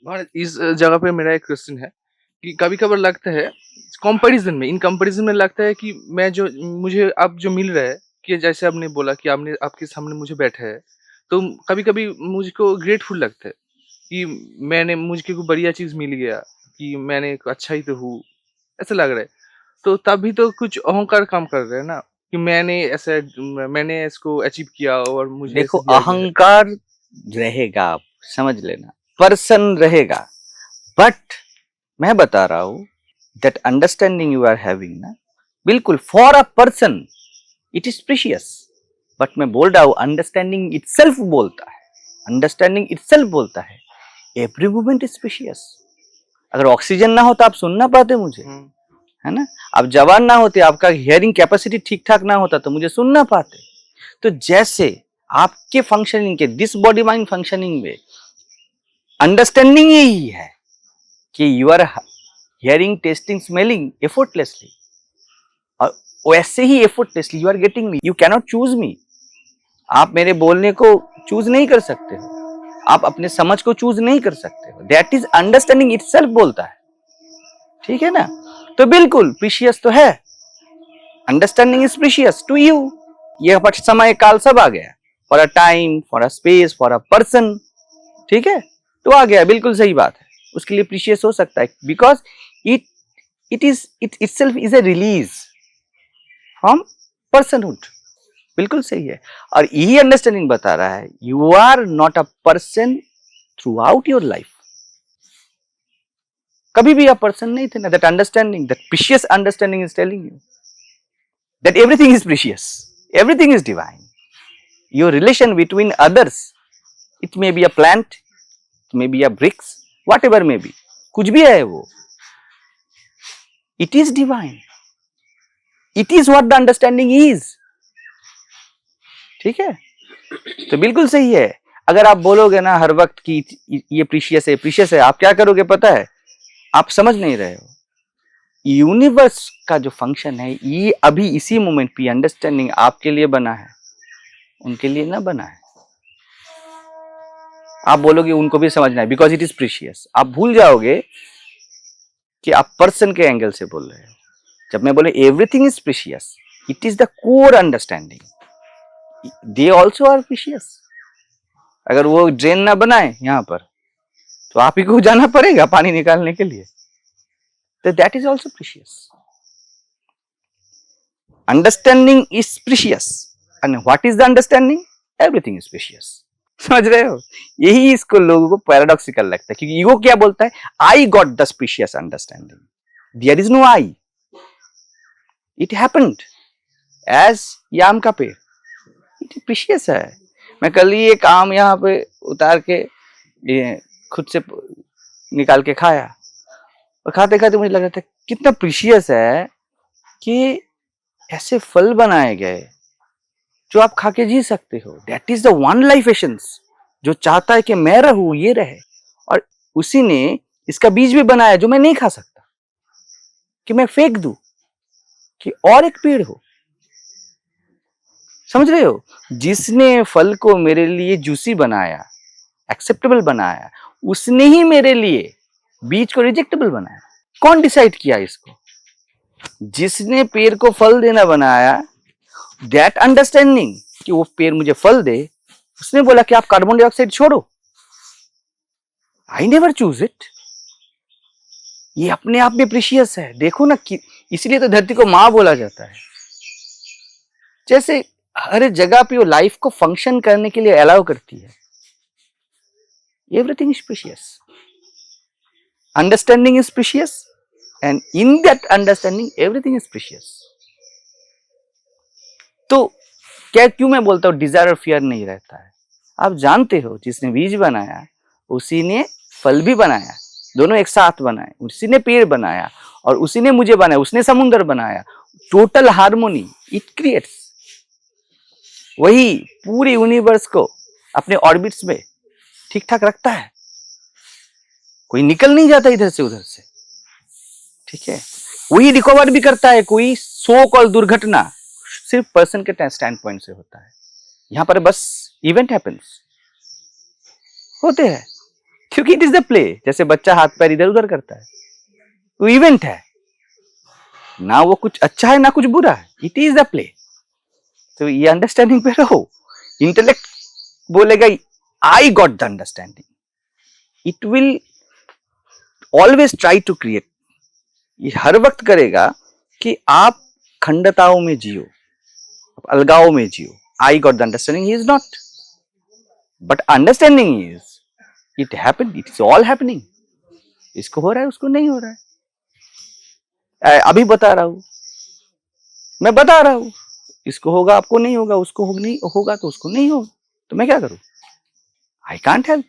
और इस जगह पे मेरा एक क्वेश्चन है कि कभी-कभार लगता है इन कंपैरिज़न में लगता है कि मैं जो मुझे अब जो मिल रहा है, कि जैसे आपने बोला कि आपने आपके सामने मुझे बैठा है, तो कभी-कभी मुझको ग्रेटफुल लगता है कि मुझको कोई बढ़िया चीज़ मिल गया, कि मैंने एक अच्छा ही तो हूँ, ऐसा लग रहा है। तो तभी तो कुछ अहंकार काम कर रहा है ना, कि मैंने इसको अचीव किया और मुझे देखो ऐसे दिया गया है। अहंकार रहेगा, आप समझ लेना, पर्सन रहेगा, बट मैं बता रहा हूं that understanding you are having ना, बिल्कुल for a person it is precious. But मैं बोल रहा हूं अंडरस्टैंडिंग इटसेल्फ बोलता है, अंडरस्टैंडिंग इटसेल्फ बोलता है एवरी मोमेंट इज प्रीशियस। अगर ऑक्सीजन ना हो तो आप सुन ना पाते मुझे, है ना। आप जवान ना होते, आपका हियरिंग कैपेसिटी ठीक ठाक ना होता तो मुझे सुन ना पाते। तो जैसे आपके फंक्शनिंग के, दिस बॉडी माइंड फंक्शनिंग में अंडरस्टैंडिंग यही है कि you are hearing, tasting, smelling effortlessly, और वैसे ही effortlessly you are getting me. You cannot choose me. आप मेरे बोलने को चूज नहीं कर सकते हो, आप अपने समझ को चूज नहीं कर सकते हो। दैट इज अंडरस्टैंडिंग इटसेल्फ बोलता है, ठीक है ना। तो बिल्कुल प्रीशियस तो है, understanding is precious to you. ये समय काल सब आ गया, for a time, for a space, for a person, ठीक है। तो आ गया, बिल्कुल सही बात है, उसके लिए प्रीशियस हो सकता है, because it it itself is a release from personhood. बिल्कुल सही है। और यही अंडरस्टैंडिंग बता रहा है you are not a person throughout your life. कभी भी आप पर्सन नहीं थे ना। That understanding, that precious understanding is telling you that everything is precious, everything is divine. Your relation between others, it may be a plant, it may be a bricks, whatever may be, कुछ भी है वो, it is divine. It is what the understanding is. ठीक है, तो बिल्कुल सही है। अगर आप बोलोगे ना हर वक्त कि ये प्रीशियस है, प्रीशियस है, आप क्या करोगे पता है? आप समझ नहीं रहे हो। यूनिवर्स का जो फंक्शन है, ये अभी इसी मोमेंट पे अंडरस्टैंडिंग आपके लिए बना है, उनके लिए ना बना है। आप बोलोगे उनको भी समझना है बिकॉज इट इज प्रीशियस। आप भूल जाओगे कि आप पर्सन के एंगल से बोल रहे हो। जब मैं बोले everything is precious, it is the core understanding, they also are precious. अगर वो ड्रेन ना बनाए यहाँ पर तो आप ही को जाना पड़ेगा पानी निकालने के लिए, तो that is also precious. Understanding is precious and what is the understanding? Everything is precious. समझ रहे हो? यही इसको लोगों को पैराडॉक्सिकल लगता है, क्योंकि ईगो क्या बोलता है? I got the precious understanding, there is no I, it happened as याम का पेड़, इट प्रीशियस है। मैं कल ही एक आम यहाँ पे उतार के ये खुद से निकाल के खाया, और खाते खाते मुझे लग रहा था कितना प्रीशियस है कि ऐसे फल बनाए गए जो आप खा के जी सकते हो। That is the one life essence, जो चाहता है कि मैं रहूं, ये रहे, और उसी ने इसका बीज भी बनाया जो मैं नहीं खा सकता, कि मैं फेंक दूं कि और एक पेड़ हो। समझ रहे हो? जिसने फल को मेरे लिए जूसी बनाया, एक्सेप्टेबल बनाया, उसने ही मेरे लिए बीज को रिजेक्टेबल बनाया। कौन डिसाइड किया इसको? जिसने पेड़ को फल देना बनाया, दैट अंडरस्टैंडिंग कि वो पेड़ मुझे फल दे, उसने बोला कि आप कार्बन डाइऑक्साइड छोड़ो। I never choose it. ये अपने आप में प्रीशियस है। देखो ना कि इसलिए तो धरती को मां बोला जाता है। जैसे हर जगह पे वो लाइफ को फंक्शन करने के लिए अलाउ करती है। Everything is precious, understanding is precious, and in that understanding everything is precious. तो क्या, क्यों मैं बोलता हूं डिजायर और फियर नहीं रहता है? आप जानते हो जिसने बीज बनाया उसी ने फल भी बनाया, दोनों एक साथ बनाए। उसी ने पेड़ बनाया और उसी ने मुझे बनाया, उसने समुद्र बनाया। Total harmony it creates. वही पूरे यूनिवर्स को अपने ऑर्बिट्स में ठीक ठाक रखता है, कोई निकल नहीं जाता इधर से उधर से, ठीक है। वही रिकवर भी करता है। कोई सो कॉल दुर्घटना सिर्फ पर्सन के स्टैंड पॉइंट से होता है। यहां पर बस इवेंट हैपेंस होते हैं, क्योंकि इट इज द प्ले। जैसे बच्चा हाथ पैर इधर उधर करता है, वो इवेंट है ना, वो कुछ अच्छा है ना कुछ बुरा है, इट इज द प्ले। तो ये अंडरस्टैंडिंग पे रहो। इंटेलेक्ट बोलेगा I got the understanding, it will always try to create, ये हर वक्त करेगा कि आप खंडताओं में जियो, अलगाव में जियो। I got the understanding, he is not, but understanding is it happened, it is all happening. इसको हो रहा है, उसको नहीं हो रहा है। अभी बता रहा हूं, मैं बता रहा हूं, इसको होगा आपको नहीं होगा, उसको नहीं होगा तो उसको नहीं होगा, तो मैं क्या करूं? I can't help.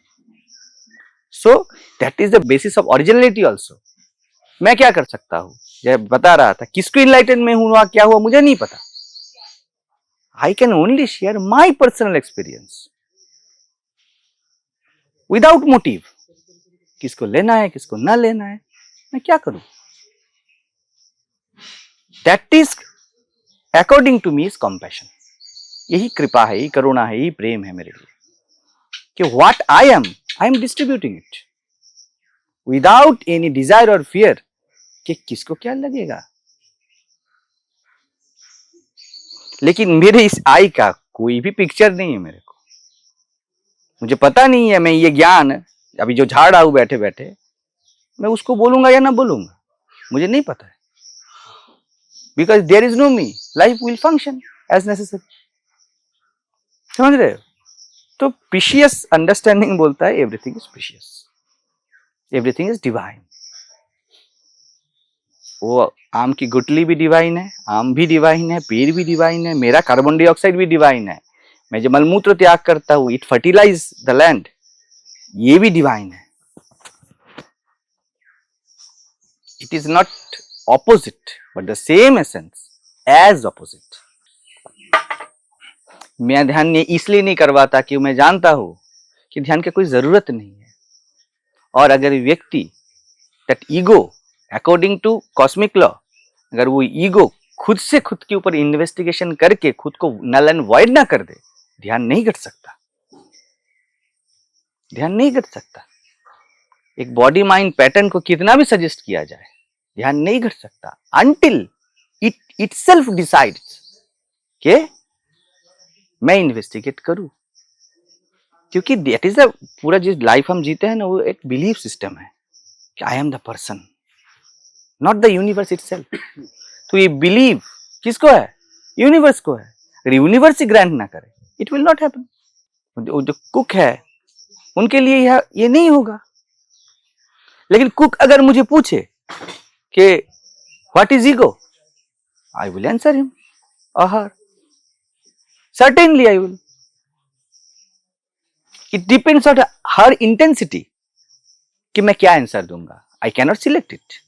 So that is the basis of originality also. मैं क्या कर सकता हूं? जब बता रहा था, किसको इनलाइटन में हुआ क्या हुआ मुझे नहीं पता। I can only share my personal experience without motive. किसको लेना है किसको ना लेना है, मैं क्या करूं? That is according to me is compassion. यही कृपा है, यही करुणा है, यही प्रेम है मेरे लिए, कि what I am distributing it without any desire और फियर कि किसको क्या लगेगा। लेकिन मेरे इस आई का कोई भी पिक्चर नहीं है मेरे को, मुझे पता नहीं है। मैं ये ज्ञान अभी जो झाड़ रहा हूं बैठे बैठे, मैं उसको बोलूंगा या ना बोलूंगा मुझे नहीं पता है, because there is no me, life will function as necessary. समझ रहे हो? तो प्रीशियस अंडरस्टैंडिंग बोलता है everything is precious, everything is divine. वो आम की गुटली भी डिवाइन है, आम भी डिवाइन है, पेड़ भी डिवाइन है, मेरा कार्बन डाइऑक्साइड भी डिवाइन है, मैं जो मलमूत्र त्याग करता हूं, इट फर्टिलाइज द लैंड, ये भी डिवाइन है। It is not opposite but the same essence as opposite. मैं ध्यान इसलिए नहीं करवाता कि मैं जानता हूं कि ध्यान की कोई जरूरत नहीं है। और अगर व्यक्ति that ego according to cosmic law, अगर वो ईगो खुद से खुद के ऊपर इन्वेस्टिगेशन करके खुद को नल एंड वॉइड ना कर दे, ध्यान नहीं घट सकता, ध्यान नहीं घट सकता। एक बॉडी माइंड पैटर्न को कितना भी सजेस्ट किया जाए, ध्यान नहीं घट सकता अनटिल इट इटसेल्फ डिसाइड्स कि मैं इन्वेस्टिगेट करूं। क्योंकि दैट इज द पूरा जिस लाइफ हम जीते हैं ना, वो एक बिलीफ सिस्टम है कि I am the person, not the universe itself. तो ये बिलीव किसको है? यूनिवर्स को है। अगर यूनिवर्स ही ग्रांट ना करे, इट विल नॉट हैपन। जो कुक है उनके लिए ये नहीं होगा। लेकिन कुक अगर मुझे पूछे कि what is ego, I will answer him और her, certainly I will. It depends on her intensity कि मैं क्या आंसर दूंगा। I cannot select it.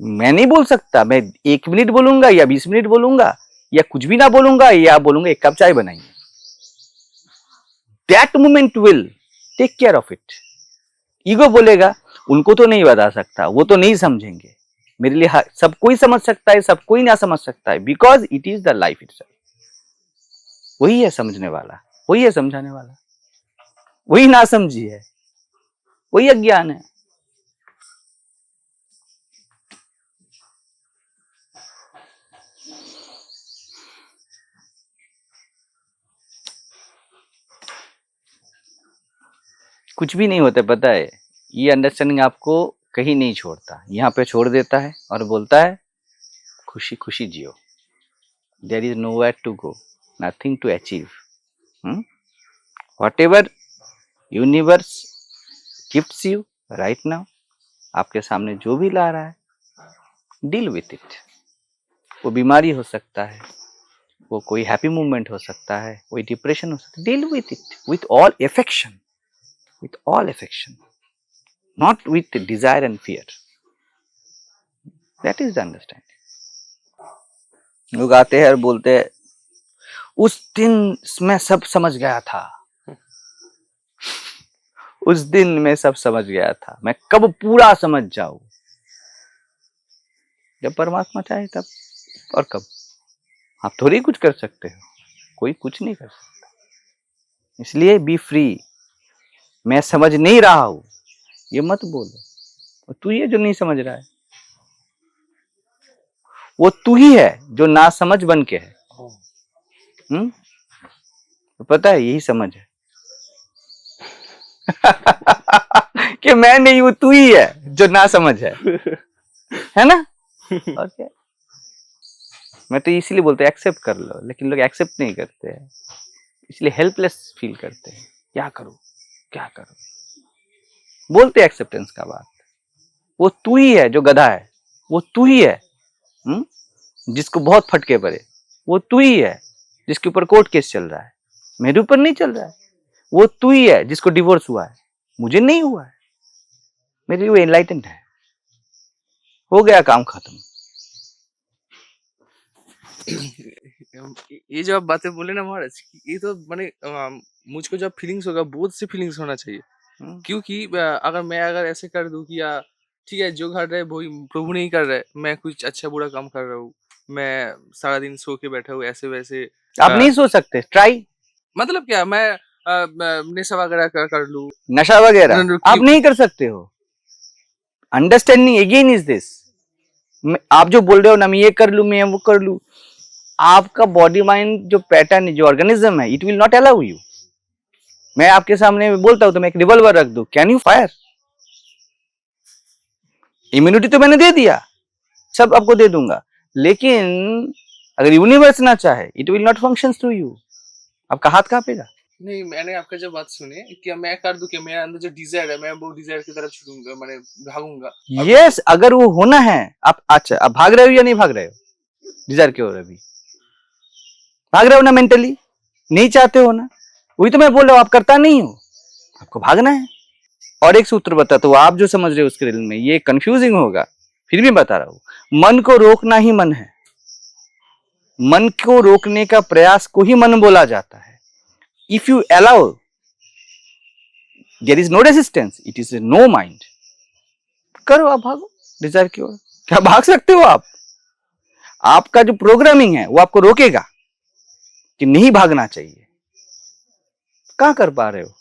मैं नहीं बोल सकता मैं 1 मिनट बोलूंगा या 20 मिनट बोलूंगा या कुछ भी ना बोलूंगा या बोलूंगा 1 कप चाय बनाइए। That moment will take care of it. Ego बोलेगा उनको तो नहीं बता सकता, वो तो नहीं समझेंगे, मेरे लिए सब कोई समझ सकता है, सब कोई ना समझ सकता है, because it is the life itself. वही है समझने वाला, वही है समझाने वाला, वही ना समझी है, वही अज्ञान है। कुछ भी नहीं होता, पता है? ये अंडरस्टैंडिंग आपको कहीं नहीं छोड़ता, यहाँ पे छोड़ देता है और बोलता है खुशी खुशी जियो। There is nowhere to go, nothing to achieve. Whatever universe gifts you right now, आपके सामने जो भी ला रहा है, डील विथ इट। वो बीमारी हो सकता है, वो कोई हैप्पी मोमेंट हो सकता है, कोई डिप्रेशन हो सकता है, deal with it with all affection, with all affection, not with desire and fear. That is the understanding. लोग आते हैं और बोलते हैं उस दिन मैं सब समझ गया था, उस दिन मैं सब समझ गया था, मैं कब पूरा समझ जाऊं? जब परमात्मा चाहे तब, और कब? आप थोड़ी कुछ कर सकते हो, कोई कुछ नहीं कर सकता। इसलिए बी फ्री, मैं समझ नहीं रहा हूं, ये मत बोलो। तू ही है जो नहीं समझ रहा है, वो तू ही है जो ना समझ बन के है। तो पता है यही समझ है कि मैं नहीं हूं, तू ही है जो ना समझ है ना? और क्या? मैं तो इसीलिए बोलता हूं एक्सेप्ट कर लो, लेकिन लोग एक्सेप्ट नहीं करते हैं, इसलिए हेल्पलेस फील करते हैं। क्या करूं, क्या करूं? बोलते एक्सेप्टेंस का बात, वो तू ही है जो गधा है, वो तू ही है जिसको बहुत फटके पड़े, वो तू ही है जिसके ऊपर कोर्ट केस चल रहा है, मेरे ऊपर नहीं चल रहा है। वो तू ही है जिसको डिवोर्स हुआ है, मुझे नहीं हुआ है, मेरे लिए एनलाइटेंड है, हो गया काम खत्म। ये जो आप बातें बोले ना महाराज, ये तो मैंने मुझको जब फीलिंग्स होगा, बहुत सी फीलिंग्स होना चाहिए। क्योंकि अगर मैं ऐसे कर दूं कि ठीक है, जो कर रहे हैं वही प्रभु नहीं कर रहे, मैं कुछ अच्छा बुरा काम कर रहा हूँ, मैं सारा दिन सो के बैठा हूँ ऐसे वैसे, आप नहीं सो सकते, ट्राई। मतलब क्या, मैं नशा वगैरह कर लूं, नशा वगैरह आप नहीं कर सकते हो। अंडरस्टैंडिंग अगेन इज दिस, आप जो बोल रहे हो ना मैं ये कर लूं, मैं वो कर लूं, आपका बॉडी माइंड जो पैटर्न है, जो ऑर्गेनिज्म है, it will not allow you. मैं आपके सामने बोलता हूं तो मैं एक रिवॉल्वर रख दूं, कैन यू फायर? इम्यूनिटी तो मैंने दे दिया, सब आपको दे दूंगा, लेकिन अगर यूनिवर्स ना चाहे, it will not function through you. आपका हाथ कांपेगा। नहीं, मैंने आपका जो बात सुनी कि मैं कर दूं कि मेरे अंदर जो डिजायर है, मैं वो डिजायर की तरफ छूटूंगा, मैंने भागूंगा। यस, अगर वो होना है, आप अच्छा आप भाग रहे हो या नहीं भाग रहे हो डिजायर की ओर? अभी भाग रहे हो ना, मेंटली नहीं चाहते हो ना, वही तो मैं बोल रहा हूं, आप करता नहीं हो, आपको भागना है। और एक सूत्र बताता हूं, आप जो समझ रहे हो उसके रियल में ये कंफ्यूजिंग होगा, फिर भी बता रहा हूं। मन को रोकना ही मन है, मन को रोकने का प्रयास को ही मन बोला जाता है। If you allow, there is no resistance, it is no mind. करो, आप भागो डिजायर की ओर। क्या भाग सकते हो आप? आपका जो प्रोग्रामिंग है वो आपको रोकेगा कि नहीं भागना चाहिए। कहां कर पा रहे हो?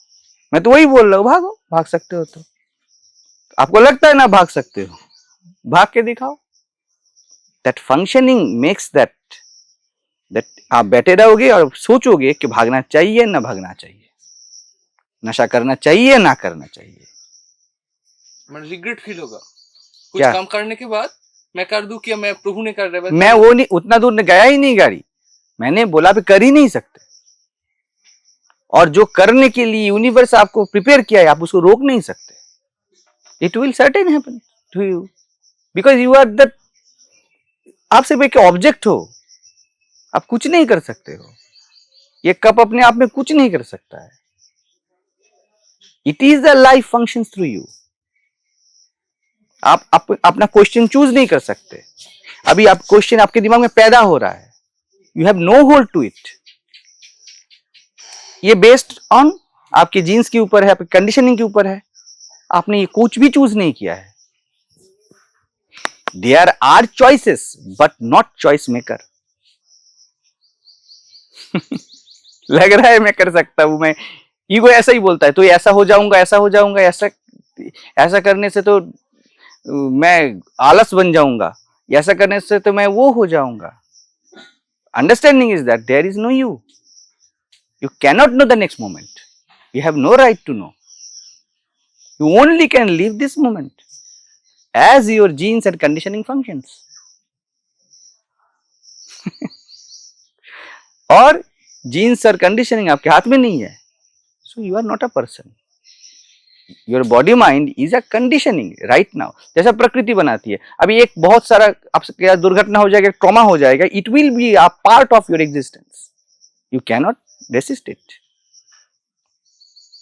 मैं तो वही बोल रहा हूं, भागो, भाग सकते हो तो। आपको लगता है ना भाग सकते हो, भाग के दिखाओ। दैट फंक्शनिंग मेक्स दैट आप बैठे रहोगे और सोचोगे कि भागना चाहिए ना भागना चाहिए, नशा करना चाहिए ना करना चाहिए। मैं रिग्रेट फील होगा कुछ क्या? काम करने के बाद, मैं कर दूं कि मैं प्रभु ने कर रहा है, मैं वो नहीं, उतना दूर गया ही नहीं गाड़ी, मैंने बोला भी कर ही नहीं सकते। और जो करने के लिए यूनिवर्स आपको प्रिपेयर किया है, आप उसको रोक नहीं सकते। It will certain happen to you, because you are the, आप सिर्फ एक ऑब्जेक्ट हो, आप कुछ नहीं कर सकते हो। ये कप अपने आप में कुछ नहीं कर सकता है। It is the life function through you. आप अपना क्वेश्चन चूज नहीं कर सकते। अभी आप क्वेश्चन आपके दिमाग में पैदा हो रहा है, you have no hold to it. ये बेस्ड ऑन आपके जीन्स के ऊपर है, आपकी कंडीशनिंग के ऊपर है, आपने ये कुछ भी चूज नहीं किया है। There are choices but not choice maker. लग रहा है मैं कर सकता हूं, मैं ईगो ऐसा ही बोलता है, तो ऐसा हो जाऊंगा, ऐसा हो जाऊंगा, ऐसा करने से तो मैं आलस बन जाऊंगा, ऐसा करने से तो मैं वो हो जाऊंगा। Understanding is that there is no you, you cannot know the next moment, you have no right to know, you only can live this moment as your genes and conditioning functions. और genes और conditioning आपके हाथ में नहीं है, so you are not a person. Your body mind is a conditioning right now. जैसा प्रकृति बनाती है, अभी एक बहुत सारा आपसे दुर्घटना हो जाएगा, ट्रॉमा हो जाएगा, it will be a part of your existence, you cannot resist it.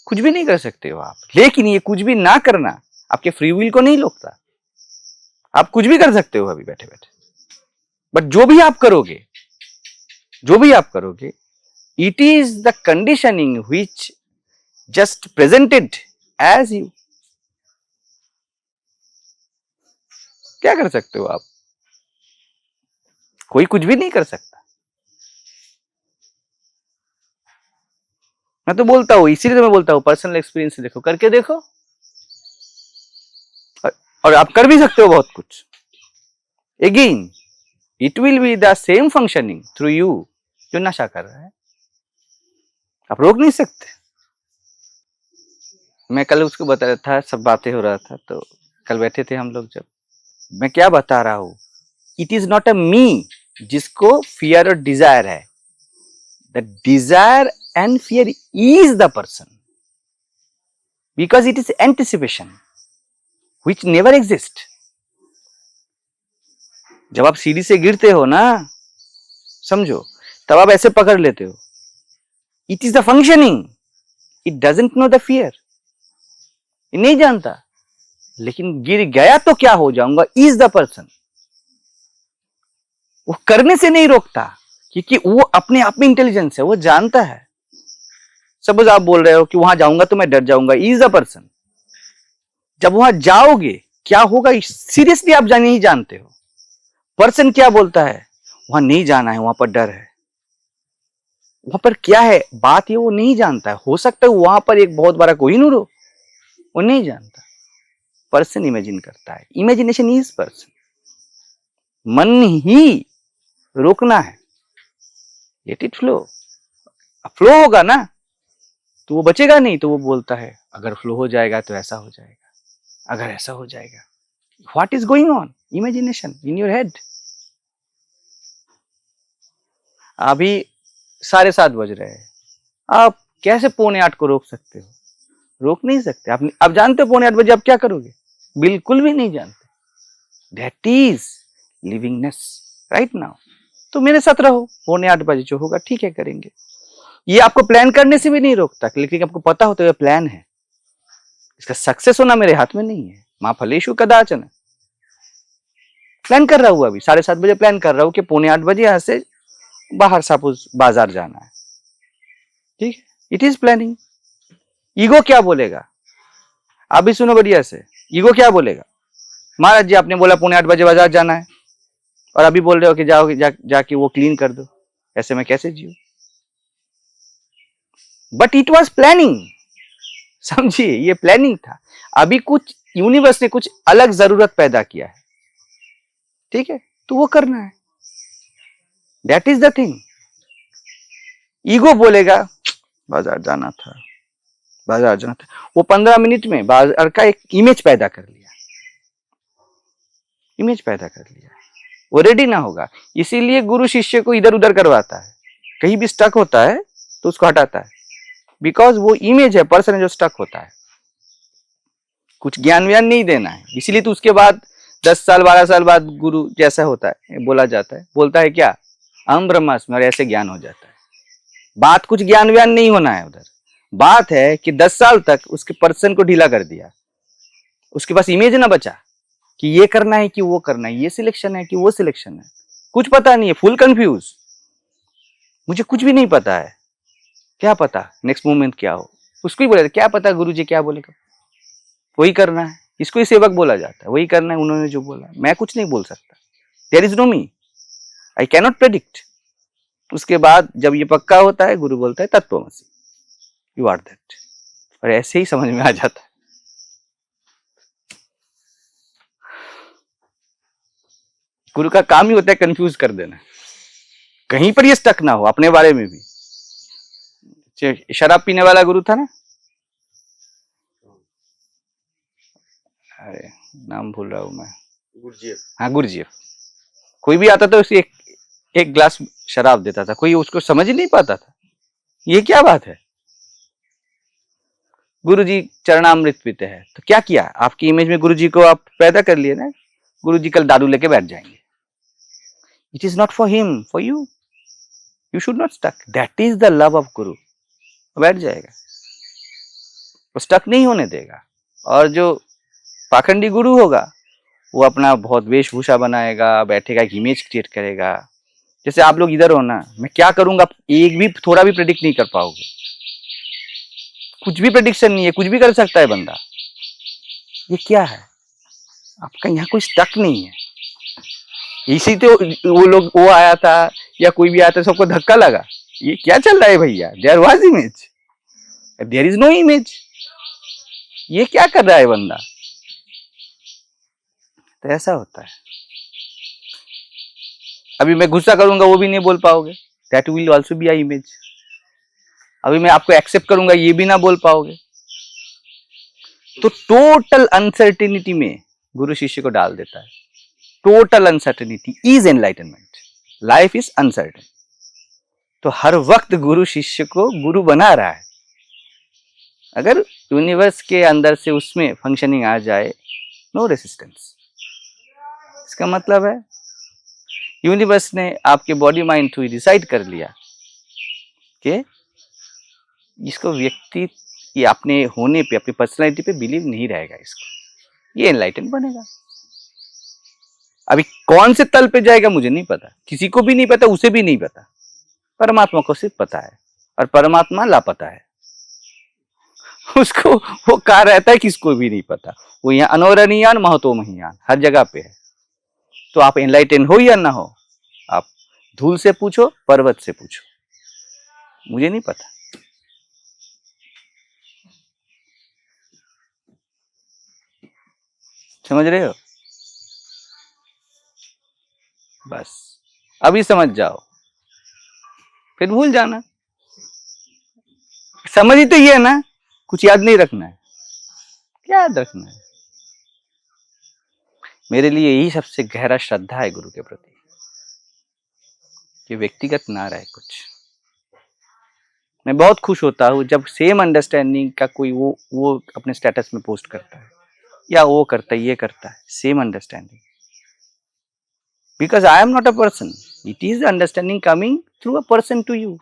कुछ भी नहीं कर सकते हो आप, लेकिन ये कुछ भी ना करना आपके फ्री विल को नहीं रोकता। आप कुछ भी कर सकते हो अभी बैठे बैठे, बट जो भी आप करोगे, जो भी आप करोगे, it is the conditioning which just presented as you. क्या कर सकते हो आप? कोई कुछ भी नहीं कर सकता। मैं तो बोलता हूँ, इसीलिए तो मैं बोलता हूँ पर्सनल एक्सपीरियंस से देखो, करके देखो, और आप कर भी सकते हो बहुत कुछ। Again it will be the same functioning through you जो नशा कर रहा है, आप रोक नहीं सकते। मैं कल उसको बता रहा था, सब बातें हो रहा था, तो कल बैठे थे हम लोग, जब मैं क्या बता रहा हूं, इट इज नॉट अ मी जिसको फियर और डिजायर है, the desire and fear is the person, because it is anticipation which never exist. जब आप सीढ़ी से गिरते हो ना, समझो, तब आप ऐसे पकड़ लेते हो, it is the functioning, it doesn't know the fear, ये नहीं जानता, लेकिन गिर गया तो क्या हो जाऊंगा, इज द पर्सन। वो करने से नहीं रोकता, क्योंकि वो अपने आप में इंटेलिजेंस है, वो जानता है। सपोज आप बोल रहे हो कि वहां जाऊंगा तो मैं डर जाऊंगा, इज द पर्सन। जब वहां जाओगे क्या होगा, सीरियसली आप नहीं जानते हो। पर्सन क्या बोलता है, वहां नहीं जाना है, वहां पर डर है, वहां पर क्या है, बात ये वो नहीं जानता है। हो सकता है वहां पर एक बहुत बड़ा कोहिनूर हो, वो नहीं जानता। पर्सन इमेजिन करता है, इमेजिनेशन इज पर्सन। मन ही रोकना है, लेट इट फ्लो। फ्लो होगा ना तो वो बचेगा नहीं, तो वो बोलता है अगर फ्लो हो जाएगा तो ऐसा हो जाएगा, अगर ऐसा हो जाएगा। What is going on, imagination in your head. अभी 7:30 बज रहे हैं, आप कैसे 7:45 को रोक सकते हो? रोक नहीं सकते। आप जानते हो 7:45 बजे आप क्या करोगे? बिल्कुल भी नहीं जानते। That is livingness right now. तो मेरे साथ रहो, 7:45 बजे जो होगा ठीक है, करेंगे। ये आपको प्लान करने से भी नहीं रोकता, लेकिन आपको पता होता है प्लान है, इसका सक्सेस होना मेरे हाथ में नहीं है। मां फलेषु कदाचन। प्लान कर रहा हूं, अभी 7:30 बजे प्लान कर रहा हूं कि 7:45 बजे यहां से बाहर सपोज बाजार जाना है, ठीक है, इट इज प्लानिंग। ईगो क्या बोलेगा, आप भी सुनो बढ़िया से। ईगो क्या बोलेगा, महाराज जी आपने बोला 7:45 बजे बाजार जाना है, और अभी बोल रहे हो कि जाओ जाके वो क्लीन कर दो, ऐसे में कैसे जियो? बट इट वॉज प्लानिंग, समझिए, ये प्लानिंग था। अभी कुछ यूनिवर्स ने कुछ अलग जरूरत पैदा किया है, ठीक है, तो वो करना है। That is the thing. Ego बोलेगा बाजार जाना था, बाजार जाना था, वो 15 मिनट में बाजार का एक इमेज पैदा कर लिया, इमेज पैदा कर लिया, वो रेडी ना होगा। इसीलिए गुरु शिष्य को इधर उधर करवाता है, कहीं भी स्टक होता है तो उसको हटाता है, बिकॉज वो इमेज है, पर्सन है जो स्टक होता है। कुछ ज्ञान व्यान नहीं देना है। इसीलिए तो उसके बाद 10 साल 12 साल बाद गुरु जैसा होता है, बोला जाता है, बोलता है क्या, अहम ब्रह्मास्मि, और ऐसे ज्ञान हो जाता है। बात कुछ ज्ञान व्यान नहीं होना है उधर। बात है कि 10 साल तक उसके पर्सन को ढीला कर दिया, उसके पास इमेज ना बचा कि ये करना है कि वो करना है, ये सिलेक्शन है कि वो सिलेक्शन है, कुछ पता नहीं है, फुल कंफ्यूज। मुझे कुछ भी नहीं पता है, क्या पता नेक्स्ट मोमेंट क्या हो। उसको ही बोला क्या पता गुरु जी क्या बोलेगा, वही करना है। इसको ही सेवक बोला जाता है, वही करना है, उन्होंने जो बोला, मैं कुछ नहीं बोल सकता। There is no me, I can not predict. उसके बाद जब ये पक्का होता है, गुरु बोलता है तत्वमसि, यू आर दैट, और ऐसे ही समझ में आ जाता है। गुरु का काम ही होता है कंफ्यूज कर देना, कहीं पर ये स्टक ना हो अपने बारे में भी। शराब पीने वाला गुरु था ना, अरे नाम भूल रहा हूं मैं, गुरजीएफ। हाँ गुरजीएफ। कोई भी आता था उसे एक ग्लास शराब देता था, कोई उसको समझ ही नहीं पाता था ये क्या बात है। गुरुजी चरणामृत पीते हैं, तो क्या किया, आपकी इमेज में गुरुजी को आप पैदा कर लिए ना। गुरुजी कल दारू लेके बैठ जाएंगे, it is not for him, for you, you should not stuck. That is the love of guru. बैठ जाएगा, वो स्टक नहीं होने देगा। और जो पाखंडी गुरु होगा वो अपना बहुत वेशभूषा बनाएगा, बैठेगा, एक इमेज क्रिएट करेगा। जैसे आप लोग इधर हो ना, मैं क्या करूंगा एक भी थोड़ा भी प्रेडिक्ट नहीं कर पाओगे, कुछ भी प्रेडिक्शन नहीं है, कुछ भी कर सकता है बंदा। ये क्या है, आपका यहाँ कोई स्टक नहीं है। इसी तो वो लोग, वो आया था या कोई भी आया था, सबको धक्का लगा, ये क्या चल रहा है भैया, there was image, there is no image. ये क्या कर रहा है बंदा? तो ऐसा होता है। अभी मैं गुस्सा करूंगा वो भी नहीं बोल पाओगे, that will also be a image. अभी मैं आपको एक्सेप्ट करूंगा ये भी ना बोल पाओगे। तो टोटल अनसर्टेनिटी में गुरु शिष्य को डाल देता है। Total uncertainty is enlightenment, life is uncertain. तो हर वक्त गुरु शिष्य को गुरु बना रहा है। अगर यूनिवर्स के अंदर से उसमें फंक्शनिंग आ जाए, नो रेसिस्टेंस। इसका मतलब है यूनिवर्स ने आपके बॉडी माइंड थ्रू डिसाइड कर लिया कि इसको व्यक्ति ये अपने होने पे, अपनी पर्सनैलिटी पे बिलीव नहीं रहेगा, इसको ये एनलाइटन बनेगा। अभी कौन से तल पे जाएगा मुझे नहीं पता, किसी को भी नहीं पता, उसे भी नहीं पता, परमात्मा को सिर्फ पता है। और परमात्मा लापता है, उसको वो कहा रहता है किसको भी नहीं पता। वो यहाँ अनोरणीयान महतो महियान हर जगह पे है। तो आप एनलाइटन हो या ना हो, आप धूल से पूछो, पर्वत से पूछो, मुझे नहीं पता। समझ रहे हो? बस अभी समझ जाओ, फिर भूल जाना। समझ ही तो ये है ना, कुछ याद नहीं रखना है। क्या याद रखना है? मेरे लिए यही सबसे गहरा श्रद्धा है गुरु के प्रति, कि व्यक्तिगत ना रहे कुछ। मैं बहुत खुश होता हूँ जब सेम अंडरस्टैंडिंग का कोई वो अपने स्टेटस में पोस्ट करता है, या वो करता है, ये करता है, same understanding. Because I am not a person, it is understanding coming through a person to you.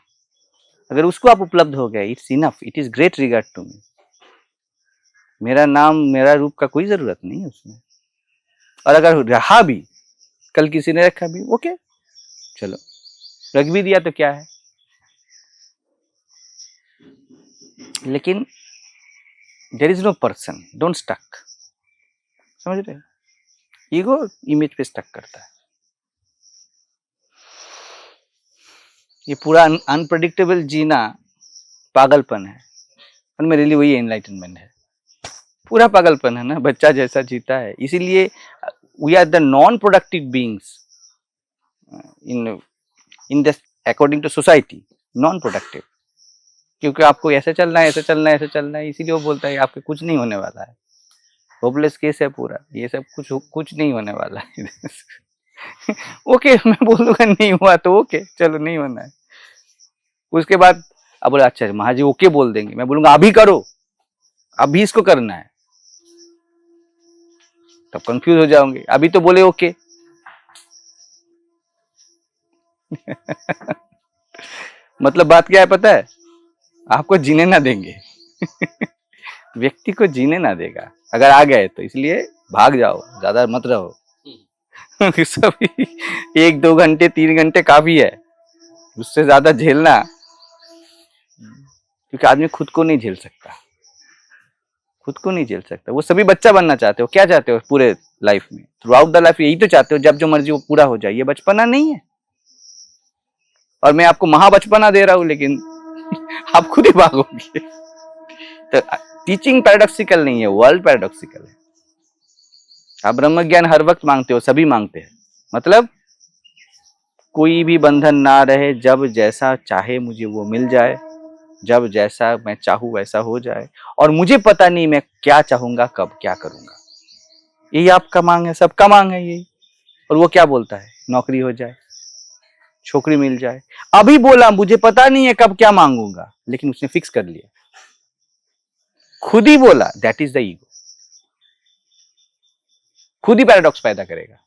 अगर उसको आप उपलब्ध हो गए, it's enough, it is great regard to me. मेरा नाम, मेरा रूप का कोई जरूरत नहीं है उसमें। और अगर रहा भी, कल किसी ने रखा भी, ओके, चलो रख भी दिया तो क्या है। लेकिन there is no person, don't stuck. समझ रहे? ईगो इमेज पे स्टक करता है। ये पूरा अनप्रेडिक्टेबल जीना पागलपन है, और मेरे लिए वही एनलाइटनमेंट है। पूरा पागलपन है ना, बच्चा जैसा जीता है। इसीलिए we are the non productive beings in this, according to society, non productive. क्योंकि आपको ऐसे चलना है, ऐसे चलना है, ऐसे चलना है, इसीलिए वो बोलता है आपके कुछ नहीं होने वाला है, होपलेस केस है पूरा, ये सब कुछ नहीं होने वाला है। ओके, मैं बोलूंगा नहीं हुआ तो ओके, चलो नहीं होना है। उसके बाद अब बोले अच्छा महाजी ओके बोल देंगे, मैं बोलूंगा अभी करो, अभी इसको करना है, तब कंफ्यूज हो जाओगे। अभी तो बोले ओके। मतलब बात क्या है पता है? आपको जीने ना देंगे। व्यक्ति को जीने ना देगा अगर आ गए तो, इसलिए भाग जाओ, ज्यादा मत रहो। सब 1-2 घंटे 3 घंटे काफी है, उससे ज्यादा झेलना, क्योंकि आदमी खुद को नहीं झेल सकता, खुद को नहीं झेल सकता। वो सभी बच्चा बनना चाहते हो। क्या चाहते हो पूरे लाइफ में, थ्रू आउट द लाइफ? यही तो चाहते हो, जब जो मर्जी वो पूरा हो जाए। ये बचपना नहीं है, और मैं आपको महाबचपना दे रहा हूं, लेकिन आप खुद ही भागोगे। तो टीचिंग पैराडॉक्सिकल नहीं है, वर्ल्ड पैराडॉक्सिकल है। आप ब्रह्म ज्ञान हर वक्त मांगते हो, सभी मांगते हैं। मतलब कोई भी बंधन ना रहे, जब जैसा चाहे मुझे वो मिल जाए, जब जैसा मैं चाहूँ वैसा हो जाए, और मुझे पता नहीं मैं क्या चाहूंगा, कब क्या करूंगा। यही आपका मांग है, सबका मांग है यही। और वो क्या बोलता है? नौकरी हो जाए, छोकरी मिल जाए। अभी बोला मुझे पता नहीं है कब क्या मांगूंगा, लेकिन उसने फिक्स कर लिया, खुद ही बोला। That is the ego. खुद ही पैराडॉक्स पैदा करेगा।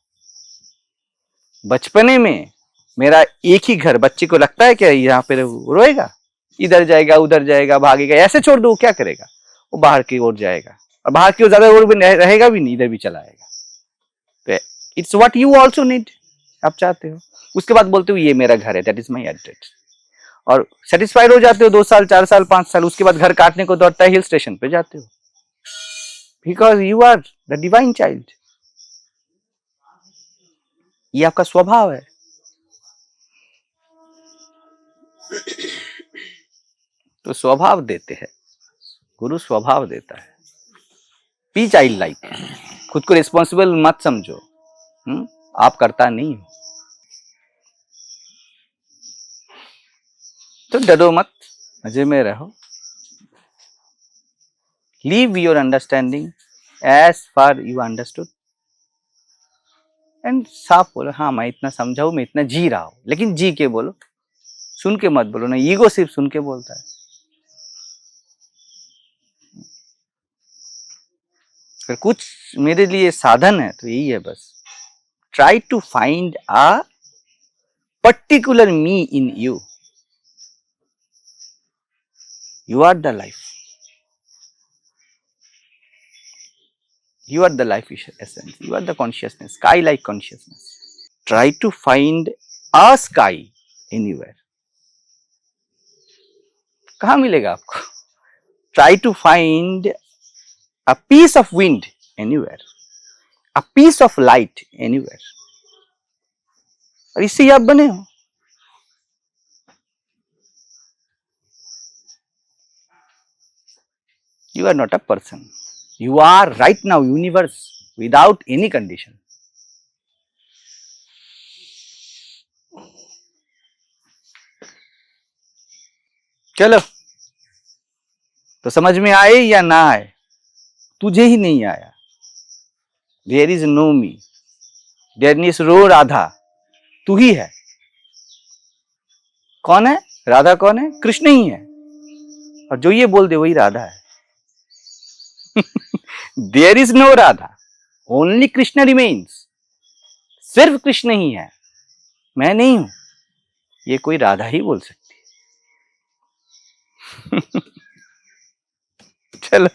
बचपने में मेरा एक ही घर, बच्चे को लगता है कि यहाँ पे रोएगा, इधर जाएगा, उधर जाएगा, भागेगा, ऐसे छोड़ दो, क्या करेगा? वो बाहर की ओर जाएगा, और बाहर की ओर ज्यादा ओर भी रहेगा भी नहीं, इधर भी चला आएगा। तो it's what you also need, आप चाहते हो। उसके बाद बोलते हो ये मेरा घर है, दैट इज माई एड्रेस, और सेटिस्फाइड हो जाते हो 2 साल 4 साल 5 साल। उसके बाद घर काटने को दौड़ता है, हिल स्टेशन पे जाते हो, because you are the divine child. ये आपका स्वभाव है। तो स्वभाव देते हैं, गुरु स्वभाव देता है। बी चाइल्ड लाइक, खुद को रिस्पॉन्सिबल मत समझो। आप करता नहीं हो तो डरो मत, मजे में रहो। Leave your understanding as far you understood and साफ बोलो, हाँ मैं इतना समझा हूं, मैं इतना जी रहा हूं, लेकिन जी के बोलो, सुन के मत बोलो ना। ईगो सिर्फ सुन के बोलता है। अगर कुछ मेरे लिए साधन है तो यही है बस, try to find a particular me in you. You are the life. You are the life essence. You are the consciousness, sky-like consciousness. Try to find a sky anywhere. कहाँ मिलेगा आपको? Try to find a piece of wind anywhere, a piece of light anywhere. और इससे ही आप बने हो। You are not a person. You are right now universe without any condition. चलो, तो समझ में आए या ना आए, तुझे ही नहीं आया। There is no me. There is no Radha, तू ही है। कौन है राधा? कौन है? कृष्ण ही है। और जो ये बोल दे वही राधा है। There is no Radha, only Krishna remains. सिर्फ कृष्ण ही है, मैं नहीं हूं। ये कोई राधा ही बोल सकती है। चलो।